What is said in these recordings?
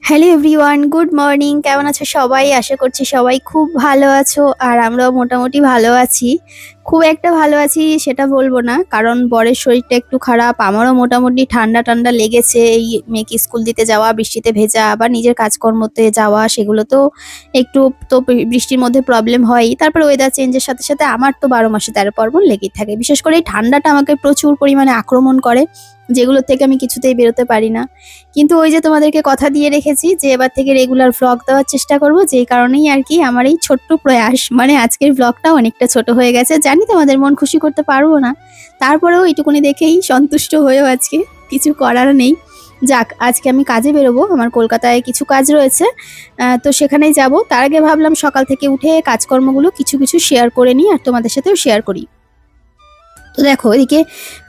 Hello everyone, good morning. কেমন আছো সবাই? আশা করছি সবাই খুব ভালো আছো আর আমরাও মোটামুটি ভালো আছি। খুব একটা ভালো আছি সেটা বলবো না, কারণ বরের শরীরটা একটু খারাপ, আমারও মোটামুটি ঠান্ডা ঠান্ডা লেগেছে। এই মেয়েকে স্কুল দিতে যাওয়া, বৃষ্টিতে ভেজা, আবার নিজের কাজকর্মতে যাওয়া, সেগুলো তো একটু তো বৃষ্টির মধ্যে প্রবলেম হয়ই। তারপর ওয়েদার চেঞ্জের সাথে সাথে আমার তো 12 মাসে 13 পার্বণ লেগেই থাকে। বিশেষ করে এই ঠান্ডাটা আমাকে প্রচুর পরিমাণে আক্রমণ করে, যেগুলো থেকে আমি কিছুতেই বেরোতে পারি না। কিন্তু ওই যে তোমাদেরকে কথা দিয়ে রেখেছি যে এবার থেকে রেগুলার ভ্লগ দেওয়ার চেষ্টা করব, যেই কারণেই আর কি আমার এই ছোট্ট প্রয়াস। মানে আজকের ভ্লগটা অনেকটা ছোট হয়ে গেছে, জানি তোমাদের মন খুশি করতে পারবো না, তারপরেও এইটুকুনি দেখেই সন্তুষ্ট হয়েও আজকে কিছু করার নেই। যাক, আজকে আমি কাজে বেরোবো, আমার কলকাতায় কিছু কাজ রয়েছে, তো সেখানেই যাব। তার আগে ভাবলাম সকাল থেকে উঠে কাজকর্মগুলো কিছু কিছু শেয়ার করে নিই আর তোমাদের সাথেও শেয়ার করি। তো দেখো, এদিকে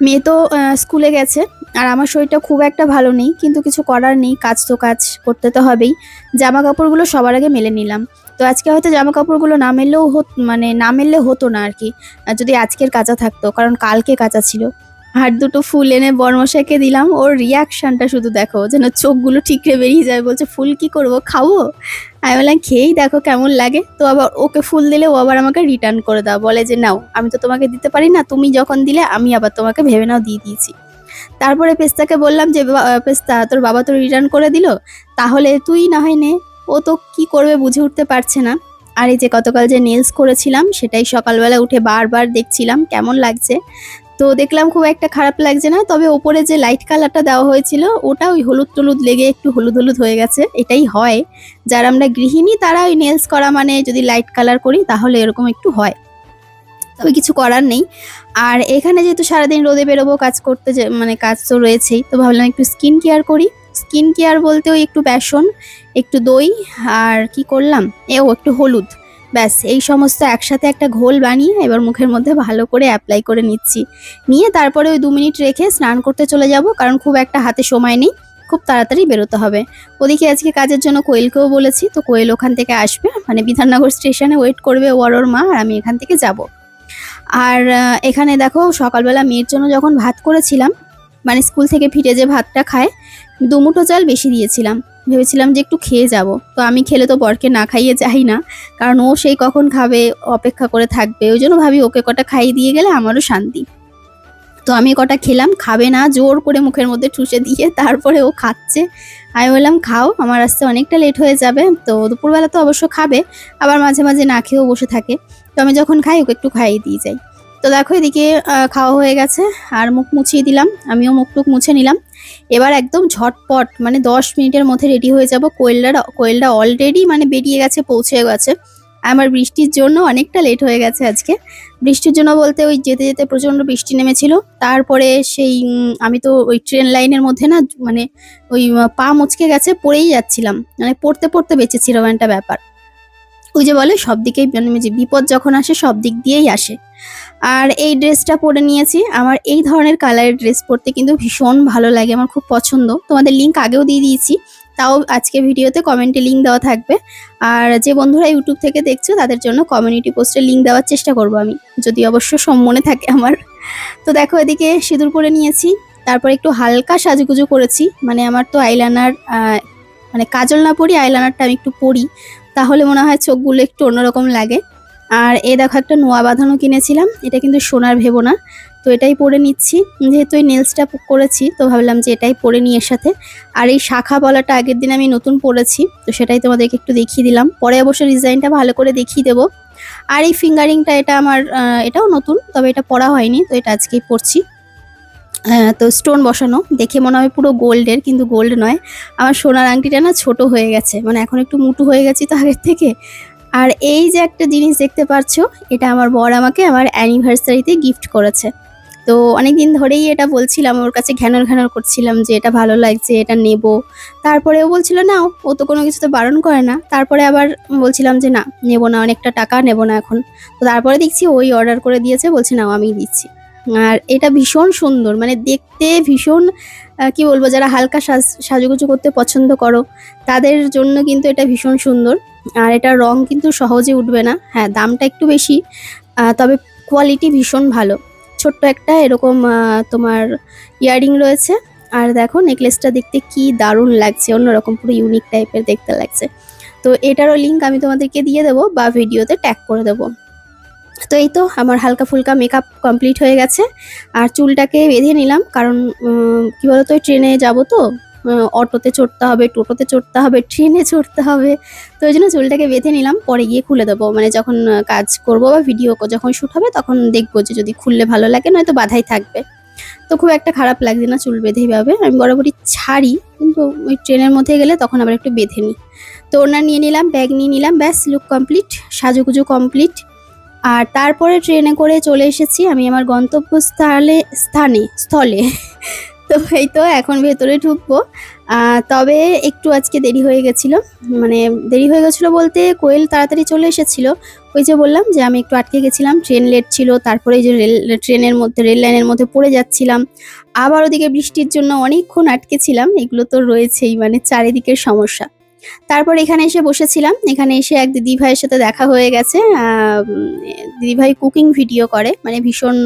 মেয়ে তো স্কুলে গেছে আর আমার শরীরটা খুব একটা ভালো নেই, কিন্তু কিছু করার নেই, কাজ তো কাজ করতে তো হবেই। জামা কাপড়গুলো সবার আগে মেলে নিলাম। তো আজকে হয়তো জামা কাপড়গুলো না মেললেও মানে না মেললে হতো না আর কি, যদি আজকের কাচা থাকতো, কারণ কালকে কাচা ছিল। আর দুটো ফুল এনে বরমশাইকে দিলাম, ওর রিয়াকশনটা শুধু দেখো, যেন চোখগুলো ঠিকরে বেরিয়ে যায়, বলছে ফুল কি করব, খাবো? আমি বললাম খেয়েই দেখো কেমন লাগে। তো আবার ওকে ফুল দিলে ও আবার আমাকে রিটার্ন করে দাও, বলে যে নাও, আমি তো তোমাকে দিতে পারি না, তুমি যখন দিলে আমি আবার তোমাকে ভেবে নাও দিয়ে দিয়েছি। তারপরে পেস্তাকে বললাম যে পেস্তা, তোর বাবা তো রিটার্ন করে দিল, তাহলে তুই না হয় নে। ও তো কি করবে বুঝে উঠতে পারছে না। আর এই যে গতকাল যে নেলস করেছিলাম, সেটাই সকালবেলা উঠে বারবার দেখছিলাম কেমন লাগছে। তো দেখলাম খুব একটা খারাপ লাগছে না, তবে ওপরে যে লাইট কালারটা দেওয়া হয়েছিল ওটা ওই হলুদ টলুদ লেগে একটু হলুদ হলুদ হয়ে গেছে। এটাই হয়, যারা আমরা গৃহিণী তারা ওই নেলস করা মানে যদি লাইট কালার করি তাহলে এরকম একটু হয়, তবে কিছু করার নেই। আর এখানে যেহেতু সারাদিন রোদে বেরোবো কাজ করতে, যে মানে কাজ তো রয়েছেই, তো ভাবলাম একটু স্কিন কেয়ার করি। স্কিন কেয়ার বলতে ওই একটু বেসন, একটু দই, আর কি করলাম, একটু হলুদ, ব্যাস এই সমস্ত একসাথে একটা ঘোল বানিয়ে এবার মুখের মধ্যে ভালো করে অ্যাপ্লাই করে নিচ্ছি। নিয়ে তারপরে ওই 2 মিনিট রেখে স্নান করতে চলে যাব, কারণ খুব একটা হাতে সময় নেই, খুব তাড়াতাড়ি বেরোতে হবে। ওদিকে আজকে কাজের জন্য কোয়েলকেও বলেছি, তো কোয়েল ওখান থেকে আসবে, মানে বিধাননগর স্টেশনে ওয়েট করবে ও আর ওর মা, আর আমি এখান থেকে যাব। আর এখানে দেখো, সকালবেলা মেয়ের জন্য যখন ভাত করেছিলাম, মানে স্কুল থেকে ফিরে যে ভাতটা খায়, 2 মুঠো চাল বেশি দিয়েছিলাম, ভেবেছিলাম যে একটু খেয়ে যাব। তো আমি খেলে তো বরকে না খাইয়ে যাই না, কারণ ও সেই কখন খাবে অপেক্ষা করে থাকবে, ওই জন্য ভাবি ওকে কটা খাইয়ে দিয়ে গেলে আমারও শান্তি। তো আমি কটা খেলাম, খাবে না, জোর করে মুখের মধ্যে ঠুসে দিয়ে তারপরে ও খাচ্ছে। আমি বললাম খাও, আমার আসতে অনেকটা লেট হয়ে যাবে। তো দুপুরবেলা তো অবশ্য খাবে, আবার মাঝে মাঝে না খেয়েও বসে থাকে, তো আমি যখন খাই ওকে একটু খাইয়ে দিয়ে যাই। তো দেখো, এদিকে খাওয়া হয়ে গেছে আর মুখ মুছিয়ে দিলাম, আমিও মুখ টুক মুছে নিলাম। এবার একদম ঝটপট, মানে 10 মিনিটের মধ্যে রেডি হয়ে যাব। কোয়েলটা অলরেডি মানে বেরিয়ে গেছে, পৌঁছে গেছে। আমার বৃষ্টির জন্য অনেকটা লেট হয়ে গেছে আজকে। বৃষ্টির জন্য বলতে ওই যেতে যেতে প্রচণ্ড বৃষ্টি নেমেছিল, তারপরে সেই আমি তো ওই ট্রেন লাইনের মধ্যে না, মানে ওই পা মুচকে গেছে, পড়েই যাচ্ছিলাম, মানে পড়তে পড়তে বেঁচেছিলাম, একটা ব্যাপার। ওই যে বলে সব দিকেই, মানে যে বিপদ যখন আসে সব দিক দিয়েই আসে। আর এই ড্রেসটা পরে নিয়েছি, আমার এই ধরনের কালারের ড্রেস পরতে কিন্তু ভীষণ ভালো লাগে, আমার খুব পছন্দ। তোমাদের লিঙ্ক আগেও দিয়ে দিয়েছি, তাও আজকে ভিডিওতে কমেন্টে লিঙ্ক দেওয়া থাকবে। আর যে বন্ধুরা ইউটিউব থেকে দেখছো তাদের জন্য কমিউনিটি পোস্টে লিঙ্ক দেওয়ার চেষ্টা করব আমি, যদি অবশ্য মনে থাকে আমার। তো দেখো, এদিকে সিঁদুর পরে নিয়েছি, তারপর একটু হালকা সাজুগুজু করেছি, মানে আমার তো আইলাইনার, মানে কাজল না পরি আইলাইনারটা আমি একটু পরি, তাহলে মনে হয় চোখগুলো একটু অন্যরকম লাগে। আর এ দেখো, একটা নোয়া বাঁধানো কিনেছিলাম, এটা কিন্তু সোনার ভেবো না, তো এটাই পরে নিচ্ছি। যেহেতু এই নেলসটা করেছি, তো ভাবলাম যে এটাই পরে নিই এর সাথে। আর এই শাখা বলাটা আগের দিন আমি নতুন পরেছি, তো সেটাই তোমাদেরকে একটু দেখিয়ে দিলাম, পরে অবশ্য ডিজাইনটা ভালো করে দেখিয়ে দেবো। আর এই ফিঙ্গারিংটা, এটা আমার এটাও নতুন, তবে এটা পরা হয়নি, তো এটা আজকেই পরছি। তো স্টোন বসানো, দেখে মনে হয় পুরো গোল্ডের, কিন্তু গোল্ড নয়। আমার সোনার আংটিটা না ছোট হয়ে গেছে, মানে এখন একটু মুটু হয়ে গেছি তো আগের থেকে। আর এই যে একটা জিনিস দেখতে পাচ্ছ, এটা আমার বর আমাকে আমার অ্যানিভার্সারিতে গিফট করেছে। তো অনেকদিন ধরেই এটা বলছিলাম, ওর কাছে ঘ্যানর ঘ্যানর করছিলাম যে এটা ভালো লাগছে, এটা নেব। তারপরে ও বলছিল নাও, ও তো কোনো কিছুতে বারণ করে না। তারপরে আবার বলছিলাম যে না, নেব না, অনেকটা টাকা নেব না এখন। তো তারপরে দেখছি ওই অর্ডার করে দিয়েছে, বলছে নাও আমি দিচ্ছি। আর এটা ভীষণ সুন্দর, মানে দেখতে ভীষণ, কি বলবো, যারা হালকা সাজুগুজু করতে পছন্দ করো তাদের জন্য কিন্তু এটা ভীষণ সুন্দর। আর এটার রং কিন্তু সহজে উঠবে না, হ্যাঁ দামটা একটু বেশি, তবে কোয়ালিটি ভীষণ ভালো। ছোট্ট একটা এরকম তোমার ইয়াররিং রয়েছে, আর দেখো নেকলেসটা দেখতে কি দারুণ লাগছে, অন্যরকম পুরো ইউনিক টাইপের দেখতে লাগছে। তো এটারও লিঙ্ক আমি তোমাদেরকে দিয়ে দেবো বা ভিডিওতে ট্যাগ করে দেবো। তো এই তো আমার হালকা ফুলকা মেকআপ কমপ্লিট হয়ে গেছে। আর চুলটাকে বেঁধে নিলাম, কারণ কি বলতো ওই ট্রেনে যাবো তো, অটোতে চড়তে হবে, টোটোতে চড়তে হবে, ট্রেনে চড়তে হবে। তো ওই জন্য চুলটাকে বেঁধে নিলাম, পরে গিয়ে খুলে দেবো, মানে যখন কাজ করব বা ভিডিও যখন শ্যুট হবে তখন দেখবো যে যদি খুললে ভালো লাগে, নয়তো বাঁধাই থাকবে। তো খুব একটা খারাপ লাগছে না চুল বেঁধে এইভাবে, আমি বরাবরই ছাড়ি, কিন্তু ওই ট্রেনের মধ্যে গেলে তখন আবার একটু বেঁধে নিই। তো ওনার নিয়ে নিলাম, ব্যাগ নিয়ে নিলাম, ব্যাস লুক কমপ্লিট, সাজুগুজু কমপ্লিট। আর তারপরে ট্রেনে করে চলে এসেছি আমি আমার স্থলে। তো এই তো এখন ভেতরে ঢুকবো। তবে একটু আজকে দেরি হয়ে গেছিলো, মানে দেরি হয়ে গেছিলো বলতে কোয়েল তাড়াতাড়ি চলে এসেছিলো। ওই যে বললাম যে আমি একটু আটকে গেছিলাম, ট্রেন লেট ছিল, তারপরে এই যে রেল লাইনের মধ্যে পড়ে যাচ্ছিলাম, আবার ওদিকে বৃষ্টির জন্য অনেকক্ষণ আটকে ছিলাম। এগুলো তো রয়েছেই, মানে চারিদিকের সমস্যা। তারপর এখানে এসে বসেছিলাম, এখানে এসে এক দিদি ভাইয়ের সাথে দেখা হয়ে গেছে। দিদি ভাই কুকিং ভিডিও করে, মানে ভীষণ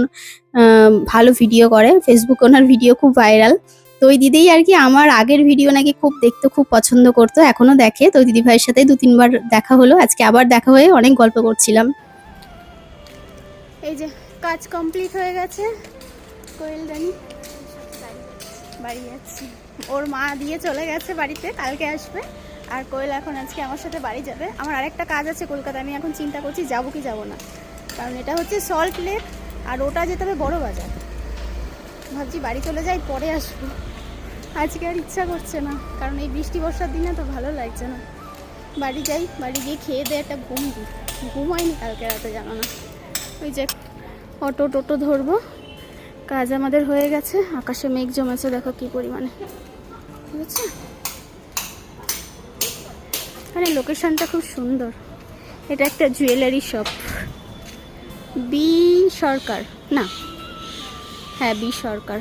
ভালো ভিডিও করে, ফেসবুকে ওনার ভিডিও খুব ভাইরাল। তো ওই দিদিই আর কি আমার আগের ভিডিও নাকি খুব দেখতে খুব পছন্দ করতো, এখনো দেখে। তো ওই দিদি ভাইয়ের সাথে 2-3 বার দেখা হলো, আজকে আবার দেখা হয়ে অনেক গল্প করছিলাম। এই যে কাজ কমপ্লিট হয়ে গেছে, কোয়েল রানী বাড়ি যাচ্ছি, ওর মা দিয়ে চলে গেছে বাড়িতে, কালকে আসবে। আর কোয়েল এখন আজকে আমার সাথে বাড়ি যাবে। আমার আরেকটা কাজ আছে কলকাতায়, আমি এখন চিন্তা করছি যাবো কি যাবো না, কারণ এটা হচ্ছে সল্ট লেক আর ওটা যেতে হবে বড় বাজার। ভাবছি বাড়ি চলে যাই, পরে আসবো, আজকে আর ইচ্ছা করছে না, কারণ এই বৃষ্টি বর্ষার দিনে তো ভালো লাগছে না। বাড়ি যাই, বাড়ি গিয়ে খেয়ে দিয়ে একটা ঘুম দিই, ঘুম হয়নি কালকে রাতে জানো না। ওই যে অটো টোটো ধরবো, কাজ আমাদের হয়ে গেছে। আকাশে মেঘ জমেছে দেখো কি পরিমাণে, বুঝছে? মানে লোকেশনটা খুব সুন্দর, এটা একটা জুয়েলারি শপ, বি সরকার না, হ্যাঁ বি সরকার,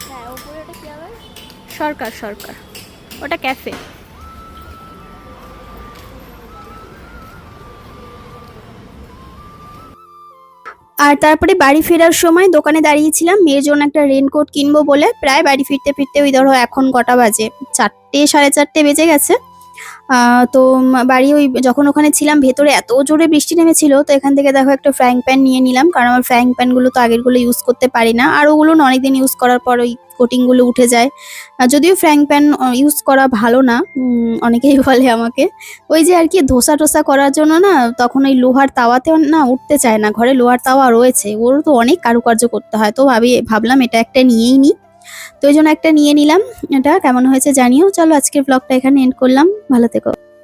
হ্যাঁ ওপরে ওটা কি হবে, সরকার, ওটা ক্যাফে। আর তারপরে বাড়ি ফেরার সময় দোকানে দাঁড়িয়েছিলাম মেয়ের জন্য একটা রেনকোট কিনবো বলে। প্রায় বাড়ি ফিরতে ফিরতে ওই ধরো এখন কটা বাজে, 4টে 4:30 বেজে গেছে। তো বাড়ি ওই যখন ওখানে ছিলাম ভেতরে এত জোরে বৃষ্টি নেমেছিল, তো এখান থেকে দেখো একটা ফ্রাইং প্যান নিয়ে নিলাম, কারণ আমার ফ্রাইং প্যানগুলো তো আগেরগুলো ইউজ করতে পারি না, আর ওগুলো না অনেকদিন ইউজ করার পর ওই কোটিংগুলো উঠে যায়। যদিও ফ্রাইং প্যান ইউজ করা ভালো না, অনেকেই বলে আমাকে। ওই যে আর কি ধোসা টোসা করার জন্য না, তখন ওই লোহার তাওয়াতে না উঠতে চায় না, ঘরে লোহার তাওয়া রয়েছে, ওরও তো অনেক কারুকার্য করতে হয়। তো ভাবলাম এটা একটা নিয়েই নিই, তো ওই জন্য একটা নিয়ে নিলাম। এটা কেমন হয়েছে জানিও। চলো আজকের ব্লগটা এখানে এন্ড করলাম, ভালো থেকো।